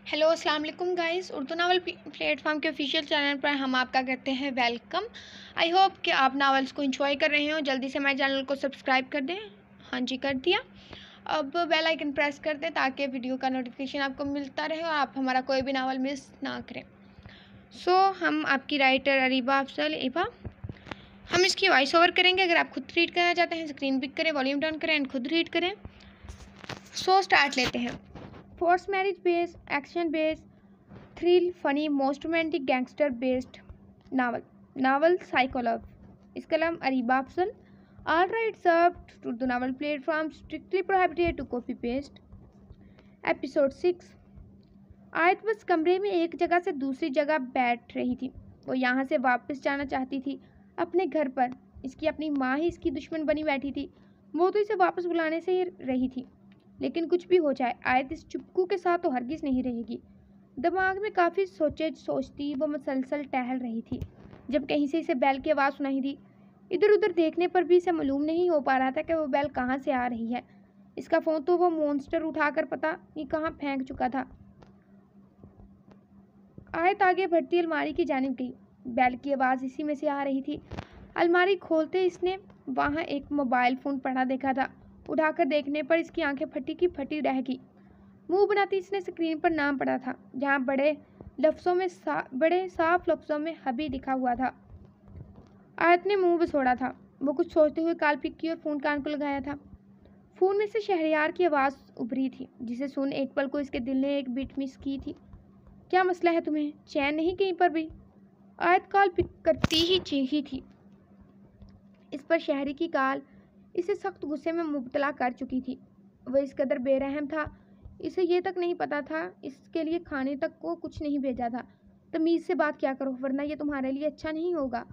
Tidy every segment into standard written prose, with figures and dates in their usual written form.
Hello अस्सलाम वालेकुम guys. Urdu novel platform के ऑफिशियल चैनल पर हम आपका करते हैं वेलकम। आई होप कि आप नावल्स को एंजॉय कर रहे हो। जल्दी से हमारे चैनल को सब्सक्राइब कर दें। हाँ जी, कर दिया। अब बेल आइकन प्रेस कर दें ताकि वीडियो का नोटिफिकेशन आपको मिलता रहे और आप हमारा कोई भी नावल मिस ना करें। हम आपकी राइटर अरीबा अफजल ईबा, हम इसकी वॉइस ओवर करेंगे। अगर आप खुद रीड करना चाहते हैं स्क्रीन पिक करें, वॉल्यूम डाउन करें एंड खुद रीड करें। स्टार्ट लेते हैं। Force marriage based, action based, thrill, funny, most romantic, gangster based novel psycho love. इसका नाम Ariba Afzal. All right served Urdu novel platform, strictly prohibited to copy paste. Episode 6। आयत बस कमरे में एक जगह से दूसरी जगह बैठ रही थी। वो यहाँ से वापस जाना चाहती थी अपने घर पर। इसकी अपनी माँ ही इसकी दुश्मन बनी बैठी थी। वो तो इसे वापस बुलाने से ही रही थी, लेकिन कुछ भी हो जाए आयत इस चुप्पू के साथ तो हरगिज़ नहीं रहेगी। दिमाग में काफ़ी सोचती वो मुसलसल टहल रही थी जब कहीं से इसे बैल की आवाज़ सुनाई दी। इधर उधर देखने पर भी इसे मालूम नहीं हो पा रहा था कि वो बैल कहाँ से आ रही है। इसका फ़ोन तो वो मॉन्स्टर उठाकर पता नहीं कहाँ फेंक चुका था। आयत आगे बढ़ती अलमारी की जानिब गई। बैल की आवाज़ इसी में से आ रही थी। अलमारी खोलते इसने वहाँ एक मोबाइल फ़ोन पड़ा देखा था। उठाकर देखने पर इसकी आंखें फटी की फटी रह गई। मुंह बनाती इसने स्क्रीन पर नाम पढ़ा था, जहाँ बड़े साफ लफ्ज़ों में हबी लिखा हुआ था। आयत ने मुंह बसोड़ा था। वो कुछ सोचते हुए कॉल पिक की और फ़ोन कान को लगाया था। फ़ोन में से शहरयार की आवाज़ उभरी थी, जिसे सुन एक पल को इसके दिल ने एक बीट मिस की थी। क्या मसला है तुम्हें? चैन नहीं कहीं पर भी? आयत कॉल पिक करती ही चीखी थी। इस पर शहरी की कॉल इसे सख्त गुस्से में मुब्तला कर चुकी थी। वह इस कदर बेरहम था, इसे ये तक नहीं पता था इसके लिए खाने तक को कुछ नहीं भेजा था। तमीज़ से बात क्या करो, वरना ये तुम्हारे लिए अच्छा नहीं होगा।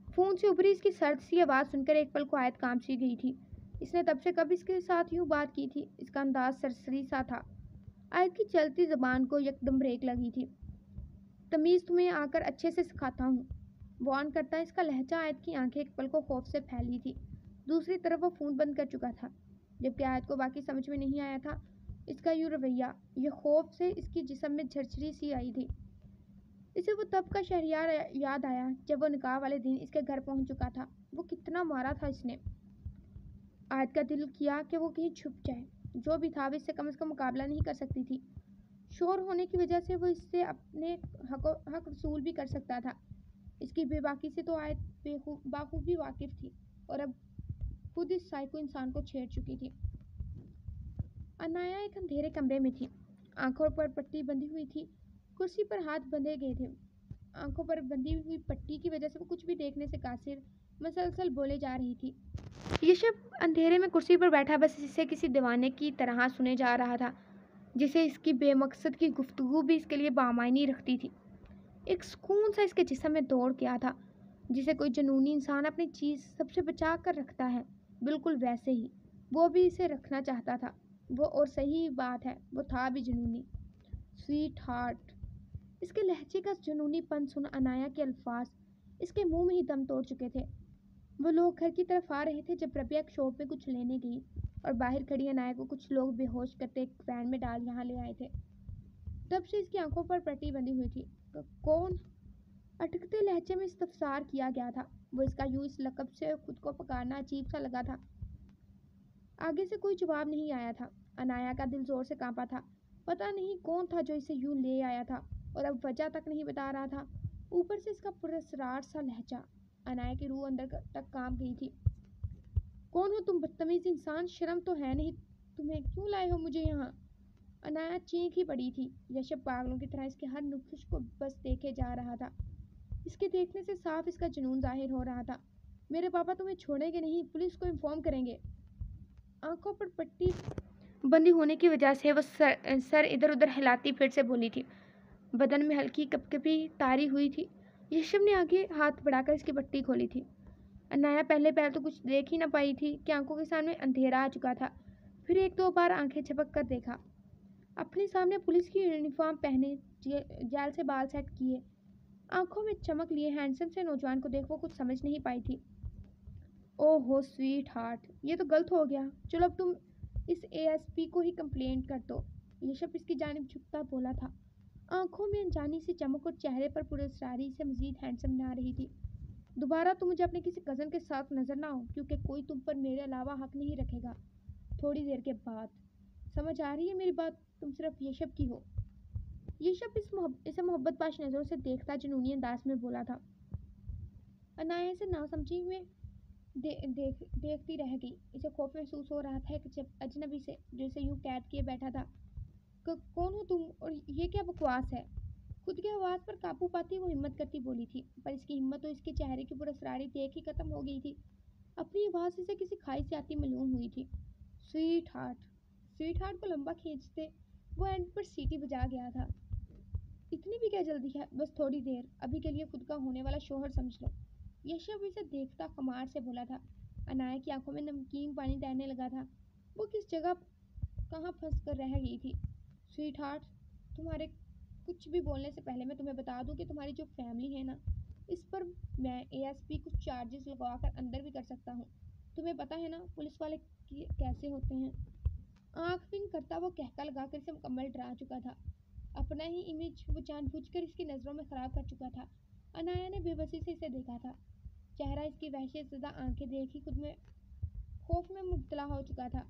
फ़ोन से उभरी इसकी सर्द सी आवाज़ सुनकर एक पल को आयत काम सी गई थी। इसने तब से कब इसके साथ यूँ बात की थी? इसका अंदाज सरसरी सा था। आयत की चलती ज़बान को यकदम ब्रेक लगी थी। तमीज़ तुम्हें आकर अच्छे से सिखाता हूँ। बॉन करता इसका लहजा। आयत की आंखें एक पल को खौफ से फैली थी। दूसरी तरफ वो फ़ोन बंद कर चुका था, जबकि आयत को बाकी समझ में नहीं आया था। इसका यूँ रवैया, ये खौफ से इसकी जिस्म में झरझरी सी आई थी। इसे वो तब का शहरयार याद आया जब वो निकाह वाले दिन इसके घर पहुंच चुका था। वो कितना मारा था इसने। आयत का दिल किया कि वो कहीं छुप जाए। जो भी था वो इससे कम से कम मुकाबला नहीं कर सकती थी। शोर होने की वजह से वो इससे अपने हक वसूल भी कर सकता था। इसकी बेबाकी से तो आयत बाखूबी वाकिफ थी और अब खुद इस साइको इंसान को छेड़ चुकी थी। अनाया एक अंधेरे कमरे में थी। आंखों पर पट्टी बंधी हुई थी। कुर्सी पर हाथ बंधे गए थे। आंखों पर बंधी हुई पट्टी की वजह से वो कुछ भी देखने से कासिर मसलसल बोले जा रही थी। ये शब अंधेरे में कुर्सी पर बैठा बस इसे किसी दीवाने की तरह सुने जा रहा था, जिसे इसकी बेमकसद की गुफ्तगू भी इसके लिए बामायनी रखती थी। एक सुकून सा इसके जिस्म में दौड़ गया था, जिसे कोई जुनूनी इंसान अपनी चीज़ सबसे बचा कर रखता है। बिल्कुल वैसे ही वो भी इसे रखना चाहता था। वो और सही बात है, वो था भी जुनूनी। Sweet heart. इसके लहजे का जुनूनीपन सुन अनाया के अल्फाज इसके मुंह में ही दम तोड़ चुके थे। वो लोग घर की तरफ आ रहे थे जब रबिया एक शॉप में कुछ लेने गई और बाहर खड़ी अनाया को कुछ लोग बेहोश करते एक वैन में डाल यहाँ ले आए थे। तब से इसकी आंखों पर पट्टी बंधी हुई थी। कौन? अटकते लहजे में इस्तफसार किया गया था। वो इसका यूं इस लक़ब से खुद को पुकारना अजीब सा लगा था। आगे से कोई जवाब नहीं आया था। अनाया का दिल जोर से कांपा था। पता नहीं कौन था जो इसे यूं ले आया था और अब वजह तक नहीं बता रहा था। ऊपर से इसका पुरस्रार सा लहजा। अनाया की रूह अंदर तक कांप गई थी। कौन हो तुम बदतमीज इंसान? शर्म तो है नहीं तुम्हें? क्यों लाए हो मुझे यहाँ? अनाया चीख ही पड़ी थी। यशब पागलों की तरह इसके हर नुक्श को बस देखे जा रहा था। इसके देखने से साफ इसका जुनून जाहिर हो रहा था। मेरे पापा तुम्हें छोड़ेंगे नहीं, पुलिस को इन्फॉर्म करेंगे। आंखों पर पट्टी बंदी होने की वजह से वो सर इधर उधर हिलाती फिर से बोली थी। बदन में हल्की कपकपी तारी हुई थी। यशब ने आगे हाथ बढ़ाकर इसकी पट्टी खोली थी। अनाया पहले पैर तो कुछ देख ही न पाई थी कि आंखों के सामने अंधेरा आ चुका था। फिर एक दो बार आंखें झपक कर देखा। अपने सामने पुलिस की यूनिफॉर्म पहने, जेल से बाल सेट किए, आंखों में चमक लिए हैंडसम से नौजवान को देख वो कुछ समझ नहीं पाई थी। ओहो स्वीट हार्ट, ये तो गलत हो गया। चलो अब तुम इस एएसपी को ही कंप्लेंट कर दो। यशप इसकी जानिब झुकता बोला था। आंखों में अनजानी सी चमक और चेहरे पर पुरस्कारी से मजीद हैंडसम बना रही थी। दोबारा तुम मुझे अपने किसी कज़न के साथ नजर ना हो, क्योंकि कोई तुम पर मेरे अलावा हक नहीं रखेगा। थोड़ी देर के बाद, समझ आ रही है मेरी बात? तुम सिर्फ यशप की हो। यशप इसे मोहब्बत बाश नजरों से देखता जुनूनी अंदाज में बोला था। अनाया से ना समझी हुए देखती रह गई। इसे खौफ महसूस हो रहा था एक अजनबी से जो इसे यूं कैद किए बैठा था। कौन हो तुम, और ये क्या बकवास है? खुद की आवाज पर काबू पाती वो हिम्मत करती बोली थी, पर इसकी हिम्मत तो इसके चेहरे की पुरस्रारी देख ही खत्म हो गई थी। अपनी आवाज इसे किसी खाई से आती मालूम हुई थी। Sweet heart. स्वीट हार्ट को लंबा खींचते वो एंड पर सीटी बजा गया था। इतनी भी क्या जल्दी है? बस थोड़ी देर, अभी के लिए खुद का होने वाला शोहर समझ लो। यशव इसे देखता खमार से बोला था। अनाया की आंखों में नमकीन पानी तैरने लगा था। वो किस जगह कहाँ फंस कर रह गई थी। स्वीट हार्ट, तुम्हारे कुछ भी बोलने से पहले मैं तुम्हें बता दूं कि तुम्हारी जो फैमिली है ना, इस पर मैं एएसपी कुछ चार्जेस लगवाकर अंदर भी कर सकता हूँ। तुम्हें पता है ना पुलिस वाले कैसे होते हैं। आंख विंग करता वो कहका लगाकर इसे मुकम्मल डरा चुका था। अपना ही इमेज वो जानबूझकर इसकी नज़रों में ख़राब कर चुका था। अनाया ने बेबसी से इसे देखा था। चेहरा इसकी वहशत ज़दा आंखें देख ही खुद में खौफ में मुब्तला हो चुका था।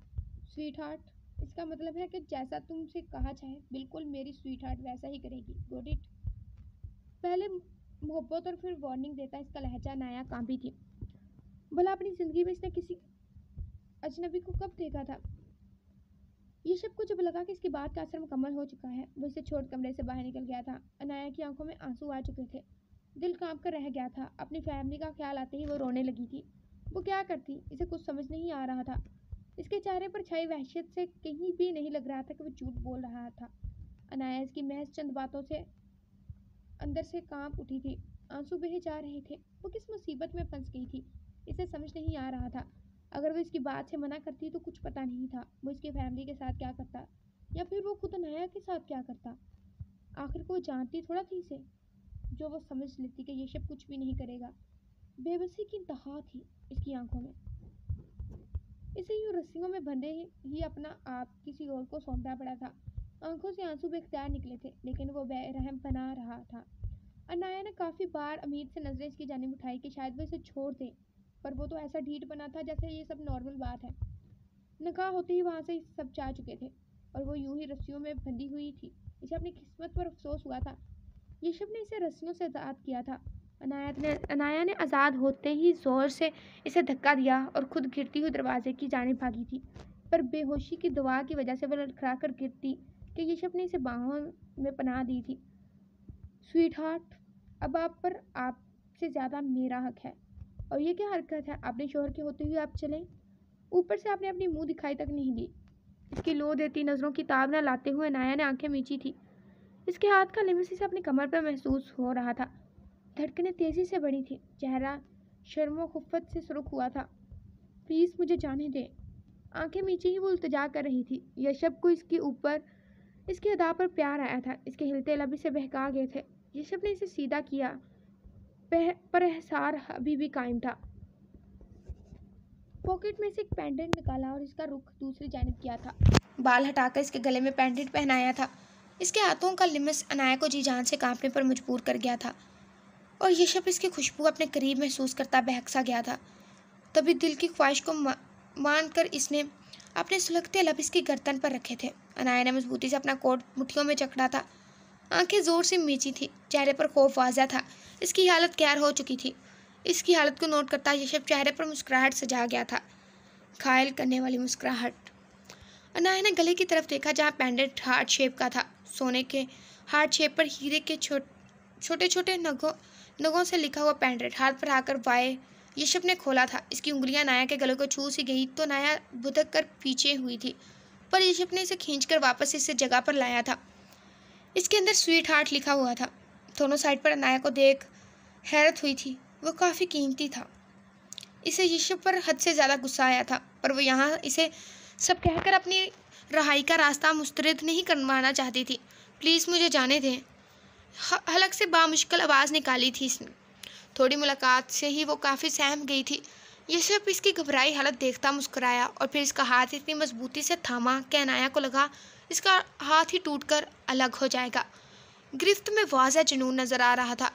स्वीट हार्ट, इसका मतलब है कि जैसा तुमसे कहा चाहे बिल्कुल मेरी स्वीट हार्ट वैसा ही करेगी। Got it? पहले मोहब्बत और फिर वार्निंग देता इसका लहजा नया कांपी थी। भला अपनी ज़िंदगी में इसने किसी अजनबी को कब देखा था? ये सब को जब लगा कि इसकी बात का असर मुकम्मल हो चुका है, वो इसे छोड़ कमरे से बाहर निकल गया था। अनाया की आंखों में आंसू आ चुके थे। दिल कांप कर रह गया था। अपनी फैमिली का ख्याल आते ही वो रोने लगी थी। वो क्या करती, इसे कुछ समझ नहीं आ रहा था। इसके चेहरे पर छाई वहशत से कहीं भी नहीं लग रहा था कि वो झूठ बोल रहा था। अनाया इसकी महज चंद बातों से अंदर से कांप उठी थी। आंसू बहे जा रहे थे। वो किस मुसीबत में फंस गई थी, इसे समझ नहीं आ रहा था। अगर वो इसकी बात से मना करती तो कुछ पता नहीं था वो इसकी फैमिली के साथ क्या करता, या फिर वो खुद अनाया के साथ क्या करता। आखिर को जानती थोड़ा थी इसे, जो वो समझ लेती कि ये सब कुछ भी नहीं करेगा। बेबसी की इंतहा थी इसकी आंखों में। इसे यूं रस्सियों में बंधे ही अपना आप किसी और को सौंपना पड़ा था। आंखों से आंसू बेख्तियार निकले थे, लेकिन वो बेरहम बना रहा था। अनाया ने काफ़ी बार उम्मीद से नजरें इसकी जानिब उठाई कि शायद वो इसे छोड़ दे, पर वो तो ऐसा ढीठ बना था जैसे ये सब नॉर्मल बात है। निकाह होते ही वहाँ से सब जा चुके थे और वो यूं ही रस्सियों में बंधी हुई थी। इसे अपनी किस्मत पर अफसोस हुआ था। यशब ने इसे रस्सियों से आज़ाद किया था। अनाया ने आज़ाद होते ही ज़ोर से इसे धक्का दिया और खुद गिरती हुई दरवाजे की जानिब भागी थी, पर बेहोशी की दवा की वजह से वह लड़खड़ा कर गिरती कि यशब ने इसे बाहों में पनाह दी थी। स्वीट हार्ट, अब आप पर आपसे ज़्यादा मेरा हक है। और ये क्या हरकत है? अपने शोहर के होते हुए आप चलें। ऊपर से आपने अपनी मुंह दिखाई तक नहीं दी। इसकी लो देती नज़रों की ताब न लाते हुए अनाया ने आंखें मींची थी। इसके हाथ का लिमस इसे अपनी कमर पर महसूस हो रहा था। धड़कनें तेज़ी से बढ़ी थी। चेहरा शर्मो खुफ़्फ़त से सुर्ख हुआ था। प्लीज़ मुझे जाने दें। आंखें मींची ही वो इल्तिजा कर रही थी। यशब को इसके ऊपर इसकी अदा पर प्यार आया था। इसके हिलते लब इसे बहका गए थे। यशब ने इसे सीधा किया, पर एहसार अभी भी कायम था। पॉकेट में से एक पेंडेंट निकाला और इसका रुख दूसरी जानिब किया था। बाल हटाकर इसके गले में पेंडेंट पहनाया था। इसके हाथों का लिमस अनाया को जी जान से कांपने पर मजबूर कर गया था और यशब इसकी खुशबू अपने करीब महसूस करता बहक सा गया था। तभी दिल की ख्वाहिश को मान कर इसने अपने सुलगते लब इसकी गर्दन पर रखे थे। अनाया ने मजबूती से अपना कोट मुट्ठियों में जकड़ा था। आंखें जोर से मींची थी। चेहरे पर खौफ वाज़ा था। इसकी हालत कैर हो चुकी थी। इसकी हालत को नोट करता यशब चेहरे पर मुस्कुराहट सजा गया था, घायल करने वाली मुस्कुराहट। अनाया ने गले की तरफ देखा जहाँ पेंडेंट हार्ट शेप का था। सोने के हार्ट शेप पर हीरे के छोटे छोटे नगों से लिखा हुआ पेंडेंट हाथ पर आकर वाए यशब ने खोला था। इसकी उंगलियां नाया के गले को छू सी गई तो नाया भुदक कर पीछे हुई थी, पर यशब ने इसे खींचकर वापस इस जगह पर लाया था। इसके अंदर स्वीट हार्ट लिखा हुआ था। दोनों साइड पर अनाया को देख हैरत हुई थी। वो काफ़ी कीमती था। इसे यशब पर हद से ज़्यादा गुस्सा आया था, पर वो यहाँ इसे सब कहकर अपनी रहाई का रास्ता मुस्तरद नहीं करवाना चाहती थी। प्लीज़ मुझे जाने दें। हलक से बामुश्किल आवाज़ निकाली थी इसने। थोड़ी मुलाकात से ही वो काफ़ी सहम गई थी। यशब इसकी घबराई हालत देखता मुस्कुराया और फिर इसका हाथ इतनी मजबूती से थामा कि अनाया को लगा इसका हाथ ही टूटकर अलग हो जाएगा। गिरफ्त में वाज़ह जुनून नज़र आ रहा था।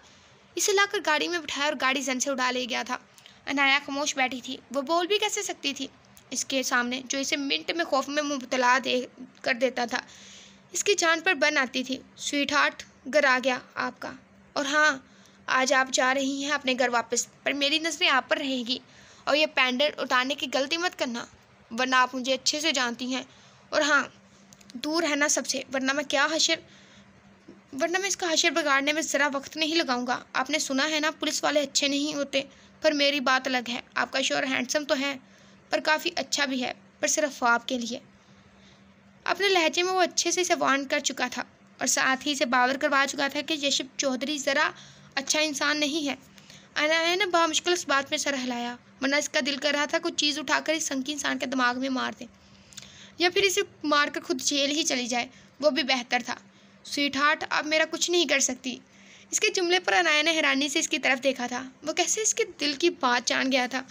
इसे लाकर गाड़ी में बिठाया और गाड़ी जन से उड़ा ले गया था। अनाया खामोश बैठी थी। वो बोल भी कैसे सकती थी इसके सामने, जो इसे मिनट में खौफ में मुबतला कर देता था। इसकी जान पर बन आती थी। स्वीट हार्ट, घर आ गया आपका, और हाँ, आज आप जा रही हैं अपने घर वापस, पर मेरी नज़रें आप पर रहेगी। और ये पैंडल उतारने की गलती मत करना, वरना आप मुझे अच्छे से जानती हैं। और हाँ, दूर रहना सबसे, वरना मैं इसका हशर बिगाड़ने में ज़रा वक्त नहीं लगाऊंगा। आपने सुना है ना, पुलिस वाले अच्छे नहीं होते, पर मेरी बात अलग है। आपका शोहर हैंडसम तो है, पर काफ़ी अच्छा भी है, पर सिर्फ आपके लिए। अपने लहजे में वो अच्छे से इसे वार्न कर चुका था और साथ ही इसे बावर करवा चुका था कि यशब चौधरी ज़रा अच्छा इंसान नहीं है। अनाया ने बामुश्किल इस बात में सर हिलाया, वरना इसका दिल कर रहा था कुछ चीज़ उठाकर इस संकी इंसान के दिमाग में मार दे, या फिर इसे मारकर खुद जेल ही चली जाए, वो भी बेहतर था। स्वीट हार्ट, आप मेरा कुछ नहीं कर सकती। इसके जुमले पर अनाया ने हैरानी से इसकी तरफ देखा था। वो कैसे इसके दिल की बात जान गया था।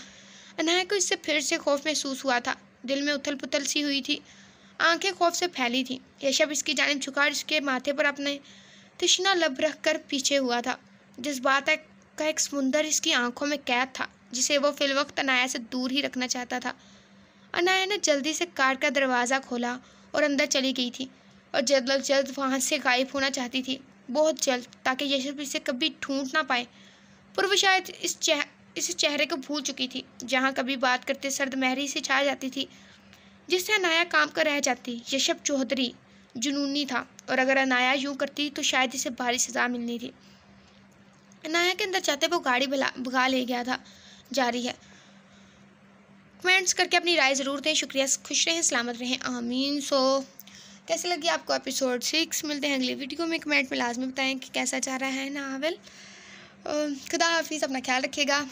अनाया को इससे फिर से खौफ महसूस हुआ था। दिल में उथल पुथल सी हुई थी, आंखें खौफ से फैली थी। यशब इसकी जानिब झुककर इसके माथे पर अपने तिश्ना लब रख कर पीछे हुआ था। जज्बात का एक समुंदर इसकी आंखों में कैद था, जिसे वो फिलवक्त अनाया से दूर ही रखना चाहता था। अनाया ने जल्दी से कार का दरवाज़ा खोला और अंदर चली गई थी, और जल्द अज जल्द वहाँ से गायब होना चाहती थी, बहुत जल्द, ताकि यशब इसे कभी ढूंढ ना पाए। पर वो शायद इस चेहरे को भूल चुकी थी, जहाँ कभी बात करते सर्द महरी से छा जाती थी, जिससे अनाया काम कर रह जाती। यशब चौधरी जुनूनी था, और अगर अनाया यूँ करती तो शायद इसे भारी सज़ा मिलनी थी। अनाया के अंदर चाहते वो गाड़ी भगा ले गया था। जारी है। कमेंट्स करके अपनी राय ज़रूर दें। शुक्रिया। खुश रहें, सलामत रहें, आमीन। कैसे लगी आपको एपिसोड 6? मिलते हैं अगली वीडियो में। कमेंट में लाजमी बताएं कि कैसा चाह रहा है नावल। खुदा हाफिज़, अपना ख्याल रखिएगा।